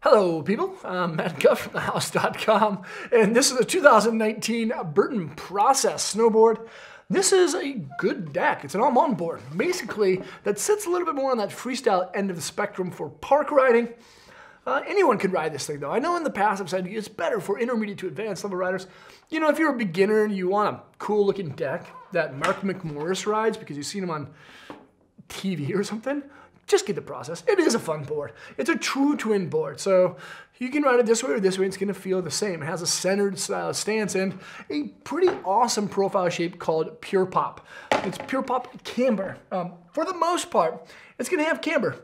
Hello people, I'm Matt Guff from thehouse.com, and this is a 2019 Burton Process Snowboard. This is a good deck. It's an all-mountain board, basically, that sits a little bit more on that freestyle end of the spectrum for park riding. Anyone can ride this thing though. I know in the past I've said it's better for intermediate to advanced level riders. You know, if you're a beginner and you want a cool looking deck that Mark McMorris rides because you've seen him on TV or something, just get the Process. It is a fun board. it's a true twin board, so you can ride it this way or this way. It's going to feel the same. It has a centered style stance and a pretty awesome profile shape called Pure Pop. It's Pure Pop Camber. For the most part, it's going to have camber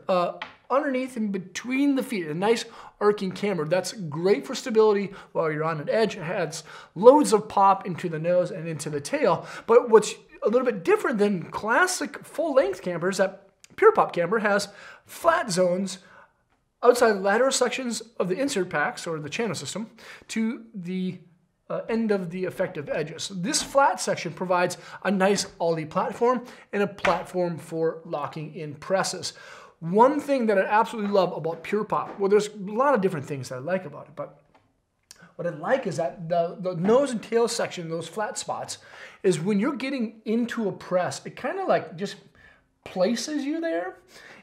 underneath and between the feet. A nice arcing camber. That's great for stability while you're on an edge. It has loads of pop into the nose and into the tail. But what's a little bit different than classic full-length campers, that Pure Pop Camber has flat zones outside the lateral sections of the insert packs or the channel system to the end of the effective edges. This flat section provides a nice ollie platform and a platform for locking in presses. One thing that I absolutely love about Pure Pop, well, there's a lot of different things that I like about it, but what I like is that the nose and tail section, those flat spots, is when you're getting into a press, it kind of like just places you there,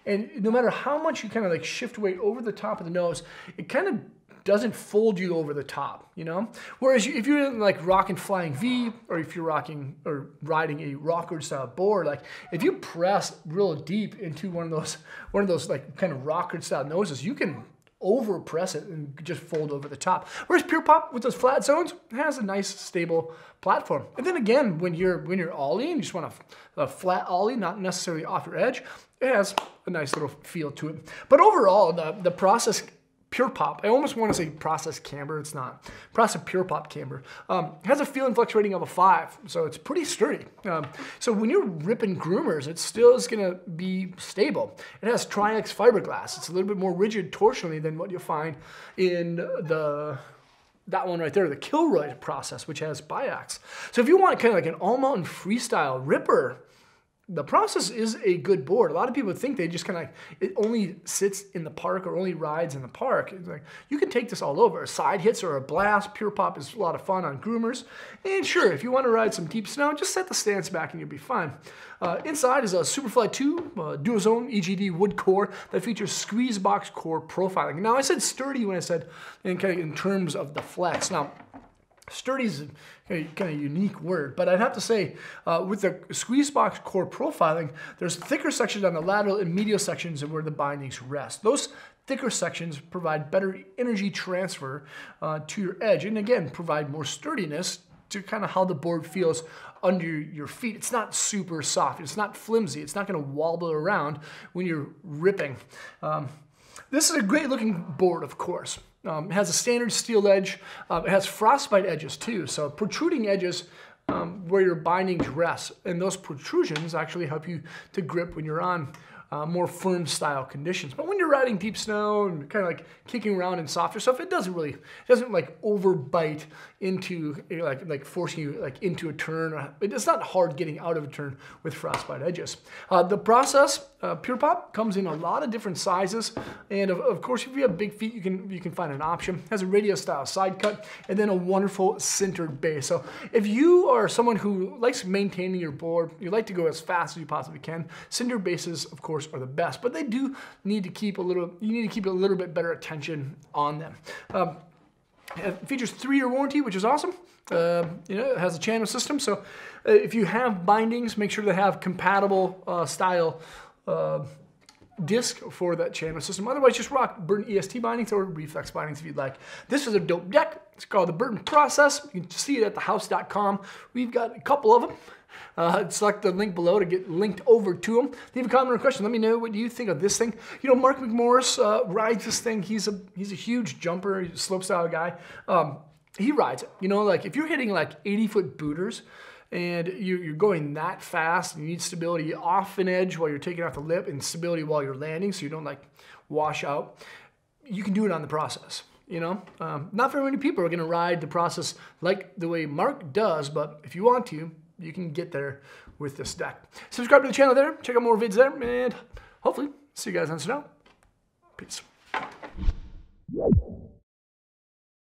and no matter how much you kind of like shift weight over the top of the nose, it kind of doesn't fold you over the top, you know? Whereas if you're in like rocking Flying V, or if you're rocking or riding a rocker style board, like if you press real deep into one of those like kind of rocker style noses, you can over press it and just fold over the top. Whereas Pure Pop with those flat zones has a nice stable platform. And then again, when you're ollieing, you just want a flat ollie, not necessarily off your edge, it has a nice little feel to it. But overall, the Process Pure Pop, I almost want to say Process Camber, it's not. Process Pure Pop Camber has a feel and flex rating of a 5, so it's pretty sturdy. So when you're ripping groomers, it still is going to be stable. It has Tri-X fiberglass. It's a little bit more rigid torsionally than what you'll find in that one right there, the Kilroy Process, which has Biax. So if you want kind of like an all-mountain freestyle ripper, the Process is a good board. A lot of people think they just kind of like, it only sits in the park or only rides in the park. It's like, you can take this all over. Side hits or a blast. Pure Pop is a lot of fun on groomers. And sure, if you want to ride some deep snow, just set the stance back and you'll be fine. Inside is a Superfly 2 Duozone EGD wood core that features squeeze box core profiling. Now I said sturdy when I said in terms of the flex. Now, sturdy is a kind of unique word, but I'd have to say with the squeeze box core profiling, there's thicker sections on the lateral and medial sections where the bindings rest. Those thicker sections provide better energy transfer to your edge, and again, provide more sturdiness to kind of how the board feels under your feet. It's not super soft. It's not flimsy. It's not going to wobble around when you're ripping. This is a great looking board, of course. It has a standard steel edge. It has frostbite edges too, so protruding edges where your bindings rest. And those protrusions actually help you to grip when you're on more firm style conditions. But when you're riding deep snow and kind of like kicking around in softer stuff, it doesn't like overbite into like forcing you like into a turn. It's not hard getting out of a turn with frostbite edges. The Process Pure Pop comes in a lot of different sizes, and of course, if you have big feet, you can find an option. It has a radio style side cut and then a wonderful centered base. So if you are someone who likes maintaining your board, you like to go as fast as you possibly can, cinder bases, of course, are the best, but they do need to keep a little bit better attention on them. It features 3-year warranty, which is awesome. It has a channel system, so if you have bindings, make sure to have compatible style disc for that channel system. Otherwise, just rock Burton EST bindings or reflex bindings if you'd like. This is a dope deck. It's called the Burton Process. You can see it at thehouse.com. We've got a couple of them. Select the link below to get linked over to them. Leave a comment or question. Let me know what you think of this thing. You know, Mark McMorris rides this thing. He's a huge jumper, he's a slope style guy. He rides it. You know, like if you're hitting like 80-foot booters and you're going that fast and you need stability off an edge while you're taking off the lip and stability while you're landing so you don't like wash out, you can do it on the Process. You know, not very many people are going to ride the Process like the way Mark does, but if you want to, you can get there with this deck. Subscribe to the channel there, check out more vids there, and hopefully see you guys on snow. Peace.